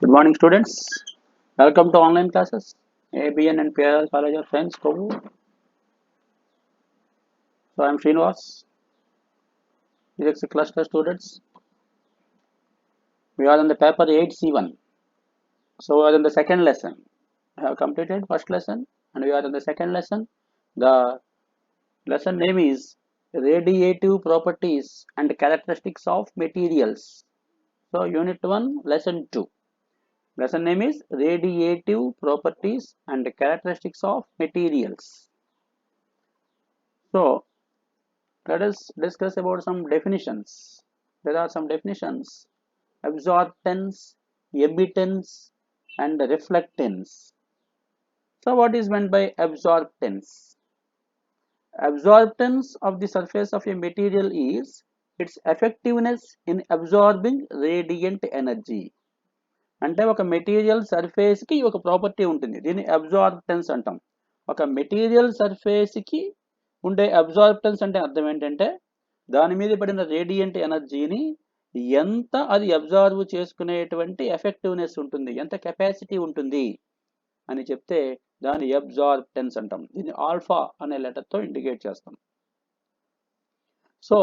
Good morning, students. Welcome to online classes. ABN and PRL College of Science, Kovu. So I am Srinivas. Physics cluster students. We are on the paper 8C1. So we are in the second lesson. I have completed first lesson and we are in the second lesson. The lesson name is Radiative Properties and Characteristics of Materials. So Unit 1, Lesson 2. Lesson name is Radiative Properties and Characteristics of Materials. So let us discuss about some definitions. There are some definitions: absorptance, emittance, and reflectance. So what is meant by absorptance? Absorptance of the surface of a material is its effectiveness in absorbing radiant energy. అంటే ఒక material సర్ఫేస్కి ఒక property ఉంటుంది, దీన్ని అబ్జార్ప్టెన్స్ అంటాం. ఒక material సర్ఫేస్కి ఉండే అబ్జార్ప్టెన్స్ అంటే అర్థం ఏంటంటే దాని మీద పడిన రేడియంట్ ఎనర్జీని ఎంత అది అబ్జార్వ్ చేసుకునేటువంటి ఎఫెక్టివ్నెస్ ఉంటుంది, ఎంత కెపాసిటీ ఉంటుంది అని చెప్తే దాని అబ్జార్ప్టెన్స్ అంటాం. దీన్ని ఆల్ఫా అనే లెటర్తో ఇండికేట్ చేస్తాం. సో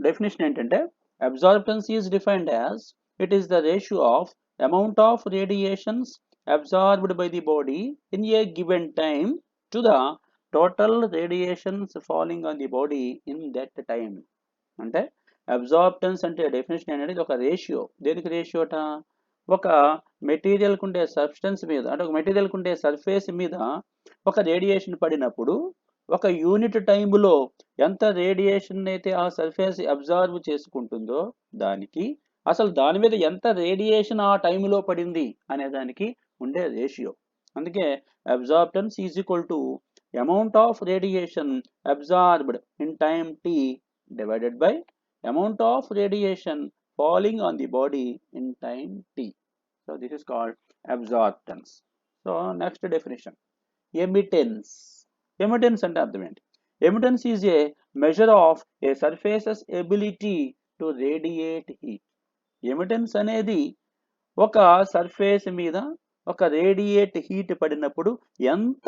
డెఫినేషన్ ఏంటంటే absorptance is defined as it is the ratio of amount of radiations absorbed by the body in a given time to the total radiations falling on the body in that time. అంటే అబ్జార్ప్టెన్స్ అంటే definition అనేది ఒక ratio. దేనికి రేషియోట? ఒక మెటీరియల్కి ఉండే substance మీద, అంటే ఒక మెటీరియల్కి ఉండే సర్ఫేస్ మీద ఒక రేడియేషన్ పడినప్పుడు ఒక యూనిట్ టైంలో ఎంత రేడియేషన్ అయితే ఆ సర్ఫేస్ అబ్జార్వ్ చేసుకుంటుందో దానికి అసలు దాని మీద ఎంత రేడియేషన్ ఆ టైంలో పడింది అనే దానికి ఉండే రేషియో. అందుకే absorptance is equal to amount of radiation absorbed in time t divided by amount of radiation falling on the body in time t. So this is called absorptance. So next definition emittance. Emittance అంటే అర్థం ఏంటి? Emittance is a measure of a surface's ability to radiate heat. Emittance అనేది ఒక surface మీద ఒక radiate heat పడినప్పుడు ఎంత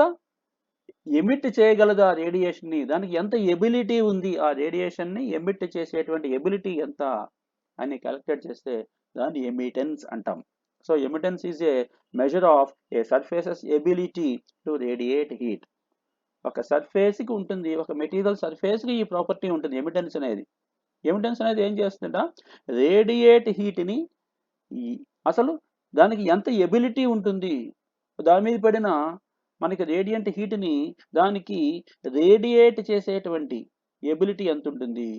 emit చేయగలదు ఆ రేడియేషన్ని, దానికి ఎంత ఎబిలిటీ ఉంది, ఆ రేడియేషన్ని ఎమిట్ చేసేటువంటి ఎబిలిటీ ఎంత అని క్యాలిక్యులేట్ చేస్తే దాన్ని ఎమిటెన్స్ అంటాం. So emittance is a measure of a surface's ability to radiate heat. ఒక సర్ఫేస్కి ఉంటుంది, ఒక మెటీరియల్ సర్ఫేస్కి ఈ ప్రాపర్టీ ఉంటుంది ఎమిటెన్స్ అనేది. ఎమిటెన్స్ అనేది ఏం చేస్తుంట రేడియేట్ హీట్ని, అసలు దానికి ఎంత ఎబిలిటీ ఉంటుంది, దాని మీద పడిన మనకి రేడియంట్ హీట్ని దానికి రేడియేట్ చేసేటువంటి ఎబిలిటీ ఎంత ఉంటుంది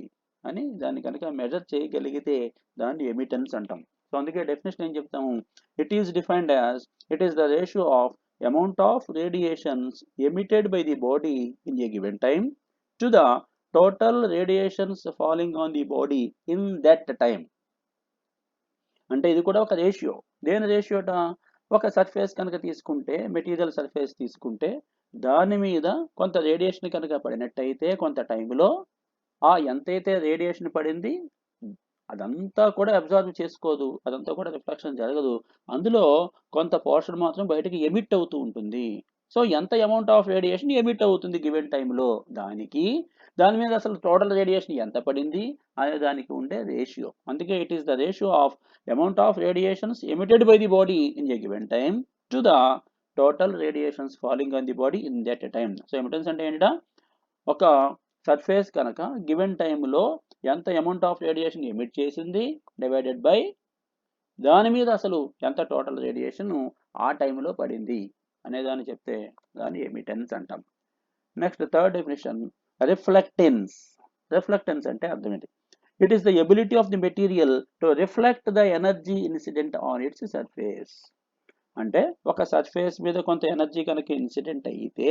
అని దాన్ని కనుక మెజర్ చేయగలిగితే దాన్ని ఎమిటెన్స్ అంటాం. సో అందుకే డెఫినేషన్ ఏం చెప్తాము? It is defined as it is the ratio of amount of radiations emitted by the body in a given time to the total radiations falling on the body in that time. అంటే ఇది కూడా ఒక ratio. దేని రేషియోట? ఒక surface కనుక తీసుకుంటే, material surface తీసుకుంటే దాని మీద కొంత రేడియేషన్ కనుక పడినట్టయితే కొంత టైంలో ఆ ఎంతైతే రేడియేషన్ పడింది అదంతా కూడా అబ్జర్వ్ చేసుకోదు, అదంతా కూడా రిఫ్లెక్షన్ జరగదు, అందులో కొంత పోర్షన్ మాత్రం బయటకి ఎమిట్ అవుతూ ఉంటుంది. సో ఎంత అమౌంట్ ఆఫ్ రేడియేషన్ ఎమిట్ అవుతుంది గివెన్ టైంలో, దాని మీద అసలు టోటల్ రేడియేషన్ ఎంత పడింది అనే దానికి ఉండే రేషియో. అందుకే it is the ratio of amount of radiations emitted by the body in a given time to the total radiations falling on the body in that time. So emittance అంటే ఏంటంటే ఒక surface కనుక given టైంలో ఎంత amount of radiation emit చేసింది divided by దాని మీద అసలు ఎంత టోటల్ రేడియేషన్ ఆ టైంలో పడింది అనేదాన్ని చెప్తే దాన్ని ఎమిటెన్స్ అంటాం. Next third definition రిఫ్లెక్టెన్స్. రిఫ్లెక్టెన్స్ అంటే అర్థం ఏంటి? It is the ability of the material to reflect the energy incident on it's surface. అంటే ఒక సర్ఫేస్ మీద కొంత ఎనర్జీ కనుక ఇన్సిడెంట్ అయితే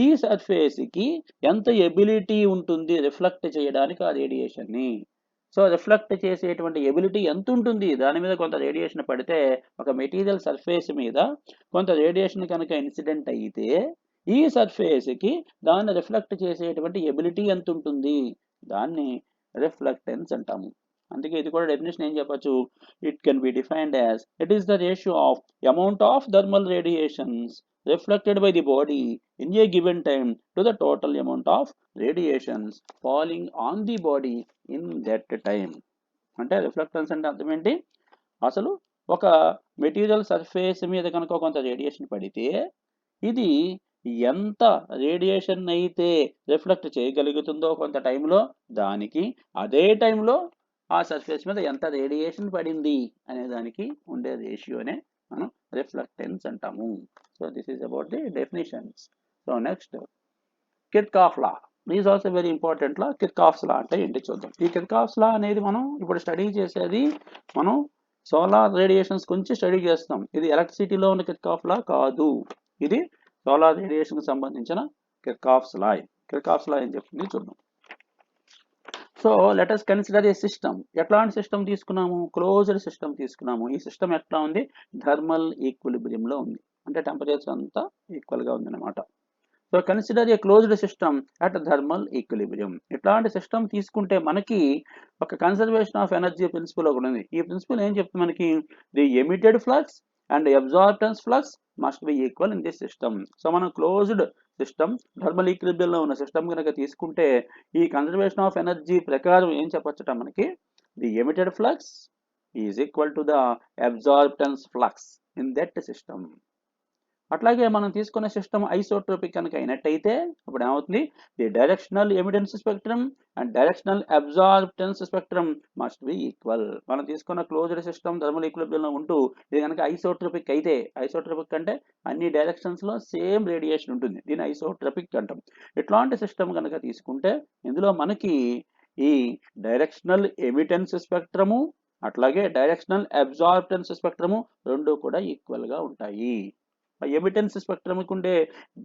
ఈ సర్ఫేస్కి ఎంత ఎబిలిటీ ఉంటుంది రిఫ్లెక్ట్ చేయడానికి ఆ రేడియేషన్ని. సో రిఫ్లెక్ట్ చేసేటువంటి ఎబిలిటీ ఎంత ఉంటుంది, దాని మీద కొంత రేడియేషన్ పడితే, ఒక మెటీరియల్ సర్ఫేస్ మీద కొంత రేడియేషన్ కనుక ఇన్సిడెంట్ అయితే ఈ సర్ఫేస్కి దాన్ని రిఫ్లెక్ట్ చేసేటువంటి ఎబిలిటీ ఎంత ఉంటుంది, దాన్ని రిఫ్లెక్టెన్స్ అంటాము. అందుకే ఇది కూడా డెఫినేషన్ ఏం చెప్పచ్చు, it can be defined as it is the ratio of amount of thermal radiations reflected by the body in a given time to the total amount of radiations falling on the body in that time. అంటే రిఫ్లెక్టెన్స్ అంటే అర్థం ఏంటి, అసలు ఒక material surface మీద కనుక కొంత radiation పడితే ఇది ఎంత రేడియేషన్ అయితే రిఫ్లెక్ట్ చేయగలుగుతుందో కొంత టైంలో, దానికి అదే టైంలో ఆ సర్ఫేస్ మీద ఎంత రేడియేషన్ పడింది అనే దానికి ఉండే రేషియోనే మనం రిఫ్లెక్టెన్స్ అంటాము. So this is about the definitions. So next Kirchhoff law is also very important law. Kirchhoff's law అంటే ఏంటి చూద్దాం. ఈ కిర్చాఫ్స్ లా అనేది మనం ఇప్పుడు స్టడీ చేసేది మనం సోలార్ రేడియేషన్స్ గురించి స్టడీ చేస్తాం. ఇది ఎలక్ట్రిసిటీలో ఉన్న కిర్చాఫ్ లా కాదు, ఇది సోలార్ రేడియేషన్ సంబంధించిన కిర్చాఫ్స్ లా. కిర్చాఫ్స్ లా ఏం చెప్తుంది చూద్దాం. సో లెట్ us కన్సిడర్ ఏ సిస్టమ్. ఎట్లాంటి సిస్టమ్ తీసుకున్నాము, క్లోజ్డ్ సిస్టమ్ తీసుకున్నాము. ఈ సిస్టమ్ ఎట్లా ఉంది, థర్మల్ ఈక్విలిబ్రియంలో ఉంది, అంటే టెంపరేచర్ అంతా ఈక్వల్గా ఉందన్నమాట. So consider A closed system at thermal equilibrium. ఇట్లాంటి సిస్టమ్ తీసుకుంటే మనకి ఒక కన్సర్వేషన్ ఆఫ్ ఎనర్జీ ప్రిన్సిపల్ ఒకటి ఉంది. ఈ ప్రిన్సిపల్ ఏం చెప్తుంది మనకి, the emitted flux and absorbance flux must be equal in this system. So మనం క్లోజ్డ్ సిస్టమ్ థర్మల్ ఈక్విలిబ్రియంలో ఉన్న సిస్టమ్ కనుక తీసుకుంటే ఈ కన్సర్వేషన్ ఆఫ్ ఎనర్జీ ప్రకారం ఏం చెప్పొచ్చట మనకి, the emitted flux is equal to the absorbance flux in that system. అట్లాగే మనం తీసుకున్న సిస్టమ్ ఐసోట్రోపిక్ కనుక అయినట్టయితే అప్పుడు ఏమవుతుంది, the directional emittance spectrum and directional absorbance spectrum must be equal. మనం తీసుకున్న క్లోజ్డ్ సిస్టమ్ థర్మల్ ఈక్విలిబ్రియంలో ఉంటూ ఇది కనుక ఐసోట్రోపిక్ అయితే, ఐసోట్రోపిక్ అంటే అన్ని డైరెక్షన్స్లో సేమ్ రేడియేషన్ ఉంటుంది, దీన్ని ఐసోట్రోపిక్ అంటాం. ఇట్లాంటి సిస్టమ్ కనుక తీసుకుంటే ఇందులో మనకి ఈ డైరెక్షనల్ ఎమిటెన్స్ స్పెక్ట్రము అట్లాగే డైరెక్షనల్ అబ్జార్బెన్స్ స్పెక్ట్రము రెండు కూడా ఈక్వల్గా ఉంటాయి. ఎమిటెన్స్ స్పెక్ట్రమ్కి ఉండే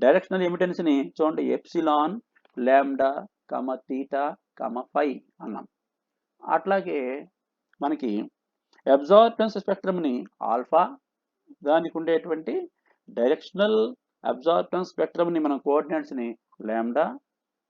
డైరెక్షనల్ ఎమిటెన్స్ని చూడండి, ఎప్సిలాన్, లాంబ్డా, తీటా, ఫై అన్నాం. అట్లాగే మనకి అబ్జార్బెన్స్ స్పెక్ట్రమ్ని ఆల్ఫా, దానికి ఉండేటువంటి డైరెక్షనల్ అబ్జార్బెన్స్ స్పెక్ట్రమ్ని మనం కోఆర్డినేట్స్ని లాంబ్డా,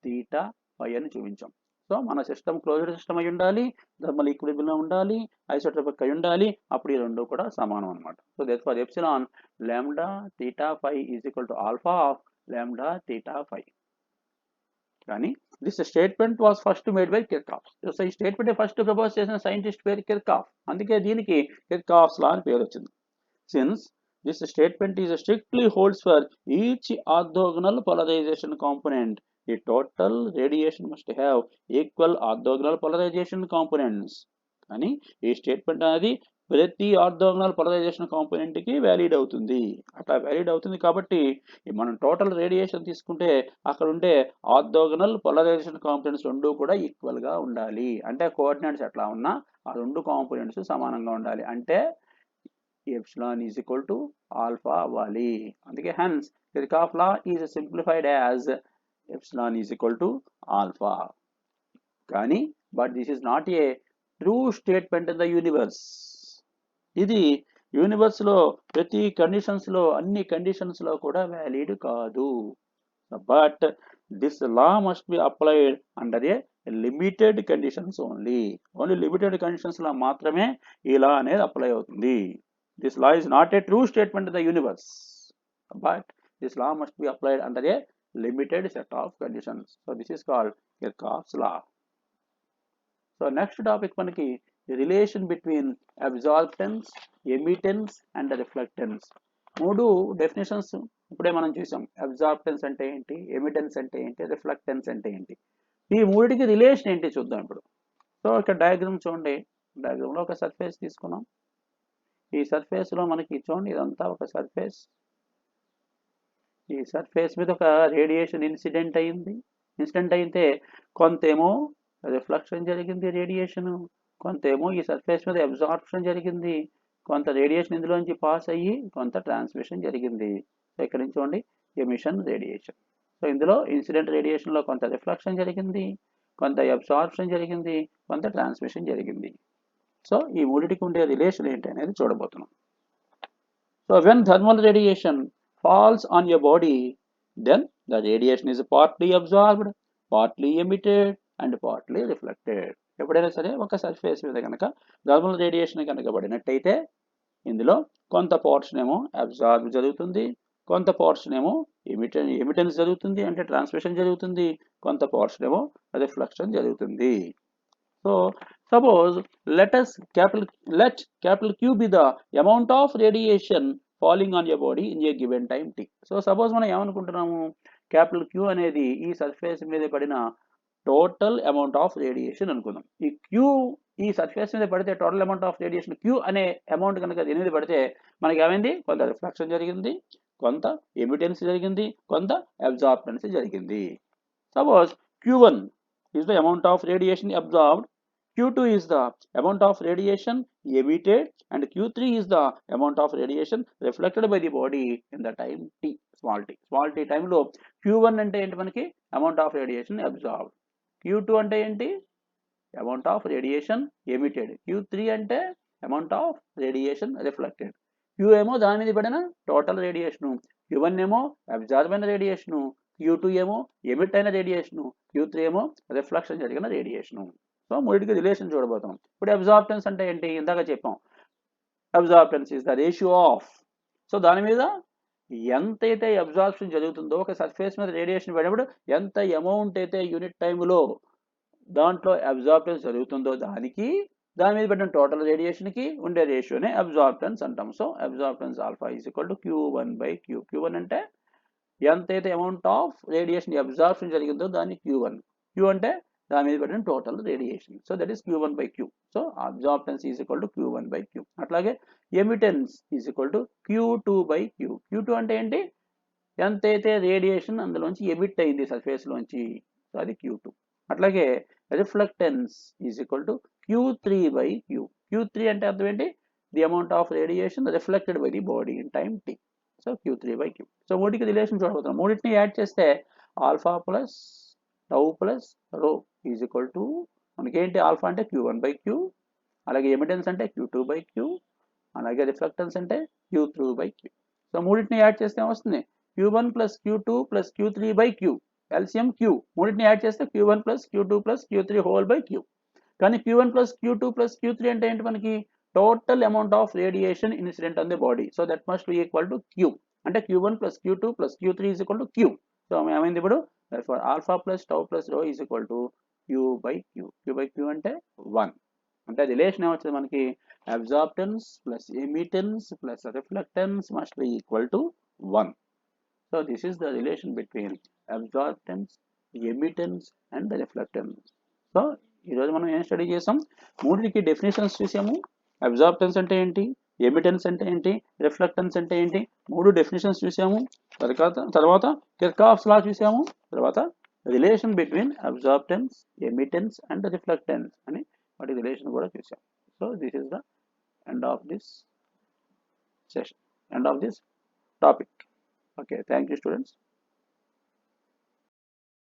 తీటా, ఫై అని చూపించాం. సో మన సిస్టమ్ క్లోజ్డ్ సిస్టమ్ అయి ఉండాలి, థర్మల్ ఈక్విలిబ్రియంలో ఉండాలి, ఐసోట్రోపిక్ అయి ఉండాలి, అప్పుడు ఈ రెండు కూడా సమానం అనమాట. So therefore epsilon lambda theta phi is equal to alpha of lambda theta phi. కానీ this statement was first made by Kirchhoff. So ఈ స్టేట్మెంట్ ఫస్ట్ ప్రపోజ్ చేసిన సైంటిస్ట్ పేరు కిర్చాఫ్, అందుకే దీనికి కిర్చాఫ్స్ లా అని పేరు వచ్చింది. Since this statement is strictly holds for each orthogonal polarization component, the total radiation must have equal orthogonal polarization components. కానీ ఈ స్టేట్మెంట్ అనేది ప్రతి ఆర్థోగోనల్ పోలరైజేషన్ కాంపోనెంట్ కి వ్యాలిడ్ అవుతుంది. అట్లా వ్యాలిడ్ అవుతుంది కాబట్టి మనం టోటల్ రేడియేషన్ తీసుకుంటే అక్కడ ఉండే ఆర్థోగోనల్ పోలరైజేషన్ కాంపోనెంట్స్ రెండు కూడా ఈక్వల్ గా ఉండాలి. అంటే కోఆర్డినేట్స్ ఎట్లా ఉన్నా ఆ రెండు కాంపోనెంట్స్ సమానంగా ఉండాలి. అంటే epsilon is equal to alpha అవ్వాలి. అందుకే hence Kirchhoff law is simplified as epsilon is equal to alpha. కానీ but this is not a true statement in the universe. ఇది యూనివర్స్ లో ప్రతి కండిషన్స్ లో అన్ని కండిషన్స్ లో కూడా వ్యాలిడ్ కాదు. But this law must be applied under a limited conditions only limited conditions లో మాత్రమే ఈ లా అనేది అప్లై అవుతుంది. This law is not a true statement of the universe, but this law must be applied under a limited set of conditions. So this is called Kirchhoff's law. So next topic manaki the relation between absorptance, emittance and reflectance. మూడు definitions ఇప్పుడే మనం చూసాం. Absorbance అంటే ఏంటి, ఎమిటెన్స్ అంటే ఏంటి, రిఫ్లెక్టెన్స్ అంటే ఏంటి, ఈ మూడిటికి రిలేషన్ ఏంటి చూద్దాం ఇప్పుడు. సో ఇక్కడ డయాగ్రామ్ చూడండి, డయాగ్రామ్లో ఒక సర్ఫేస్ తీసుకున్నాం. ఈ సర్ఫేస్ లో మనకి చూడండి ఇదంతా ఒక సర్ఫేస్. ఈ సర్ఫేస్ మీద ఒక రేడియేషన్ ఇన్సిడెంట్ అయింది. ఇన్సిడెంట్ అయితే కొంతేమో రిఫ్లెక్షన్ జరిగింది రేడియేషన్, కొంతేమో ఈ సర్ఫేస్ మీద అబ్జార్ప్షన్ జరిగింది, కొంత రేడియేషన్ ఇందులోంచి పాస్ అయ్యి కొంత ట్రాన్స్మిషన్ జరిగింది. సో ఇక్కడ నుంచి చూడండి ఎమిషన్ రేడియేషన్. సో ఇందులో ఇన్సిడెంట్ రేడియేషన్లో కొంత రిఫ్లెక్షన్ జరిగింది, కొంత అబ్జార్ప్షన్ జరిగింది, కొంత ట్రాన్స్మిషన్ జరిగింది. సో ఈ మూడిటికి ఉండే రిలేషన్ ఏంటి అనేది చూడబోతున్నాం. So when thermal radiation falls on your body, then the radiation is partly absorbed, partly emitted and partly reflected. ఎప్పుడైనా సరే ఒక సర్ఫేస్ మీద కనుక థర్మల్ రేడియేషన్ కనుక పడినట్టయితే ఇందులో కొంత పోర్షన్ ఏమో అబ్జార్బ్ జరుగుతుంది, కొంత పోర్షన్ ఏమో ఎమిటెన్స్ జరుగుతుంది, అంటే ట్రాన్స్మిషన్ జరుగుతుంది, కొంత పోర్షన్ ఏమో రిఫ్లెక్షన్ జరుగుతుంది. So suppose let capital Q be the amount of radiation falling on your body in a given time t. So suppose మనం ఏమనుకుంటున్నాము, క్యాపిటల్ Q అనేది ఈ సర్ఫేస్ మీద పడిన టోటల్ అమౌంట్ ఆఫ్ రేడియేషన్ అనుకుందాం. ఈ Q ఈ సర్ఫేస్ మీద పడితే total amount of radiation Q అనే అమౌంట్ కనుక దీని మీద పడితే మనకి ఏమైంది, కొంత రిఫ్లెక్షన్ జరిగింది, కొంత ఎమిటెన్స్ జరిగింది, కొంత అబ్జార్బెన్స్ జరిగింది. Suppose Q1 is the amount of radiation absorbed, Q2 is the amount of radiation emitted, and Q3 is the amount of radiation reflected by the body in the time t, small t. Small t time లో Q1 అంటే ఏంటి, మనకి amount of radiation absorbed. Q2 అంటే ఏంటి, amount of radiation emitted. Q3 అంటే amount of radiation reflected. Q ఏమో దాని మీద పడిన టోటల్ రేడియేషను, Q1 ఏమో అబ్జార్బ్ అయిన రేడియేషను, Q2 ఏమో ఎమిట్ అయిన రేడియేషను, Q3 ఏమో రిఫ్లెక్షన్ జరిగిన రేడియేషను. సో మూడింటికి రిలేషన్ చూడబోతున్నాం. ఇప్పుడు అబ్జార్బెన్స్ అంటే ఏంటి, ఇందాక చెప్పాం, absorbance is the ratio of. So దాని మీద ఎంతైతే అబ్జార్ప్షన్ జరుగుతుందో, ఒక సర్ఫేస్ మీద రేడియేషన్ పడినప్పుడు ఎంత అమౌంట్ అయితే యూనిట్ టైంలో దాంట్లో అబ్జార్బెన్స్ జరుగుతుందో దాని మీద పడిన టోటల్ రేడియేషన్కి ఉండే రేషియోనే అబ్జార్బెన్స్ అంటాం. So absorbance alpha is equal to Q1/Q. Q1 అంటే ఎంతైతే అమౌంట్ ఆఫ్ రేడియేషన్ అబ్జార్ప్షన్ జరిగిందో దాన్ని Q1. Q అంటే దాని మీద పడిన total radiation. So that is Q1/Q. So absorbance is equal to Q1/Q. అట్లాగే ఎమిటెన్స్ is equal to Q2/Q. Q2 అంటే ఏంటి, ఎంతైతే రేడియేషన్ అందులోంచి ఎమిట్ అయింది సర్ఫేస్లోంచి, సో అది Q2. అట్లాగే రిఫ్లెక్టెన్స్ is equal to Q3/Q. Q3 అంటే అర్థం ఏంటి, the amount of radiation reflected by the body in time t. So Q3/Q. So మూడికి రిలేషన్ చూడబోతున్నాం. మూడింటిని యాడ్ చేస్తే alpha plus tau plus rho is equal to మనకేంటి, ఆల్ఫా అంటే Q1/Q, అలాగే ఎమిటెన్స్ అంటే Q2/Q, అలాగే రిఫ్లెక్టెన్స్ అంటే Q3/Q. సో మూడింటిని యాడ్ చేస్తే ఏమొస్తుంది, Q1 plus Q2 plus Q3/Q, LCM Q. మూడింటిని యాడ్ చేస్తే Q1 plus Q2 plus Q3 హోల్/Q. కానీ Q1 plus Q2 plus Q3 అంటే ఏంటి, మనకి total amount of radiation incident on the body. So that must be equal to Q. అంటే Q1 plus Q2 plus Q3 is equal to Q. So ఏమైంది ఇప్పుడు, alpha plus tau plus rho is equal to Q/Q. Q/Q అంటే 1. అంటే relation ఏమొచ్చింది మనకి, absorbance plus emittance plus reflectance must be equal to 1. So this is the relation between absorbance, emittance and reflectance. So ఈరోజు మనం ఏం study చేసాం, మూడింటికి definitions చూసాము. అబ్జార్బెన్స్ అంటే ఏంటి, ఎమిటెన్స్ అంటే ఏంటి, రిఫ్లెక్టెన్స్ అంటే ఏంటి, మూడు డెఫినేషన్స్ చూసాము. తర్వాత కిర్చాఫ్స్ లా చూసాము. తర్వాత relation between absorbance, emittance and reflectance అని వాటి రిలేషన్ కూడా చూసాం. So this is the end of this session, end of this topic. Okay, thank you students.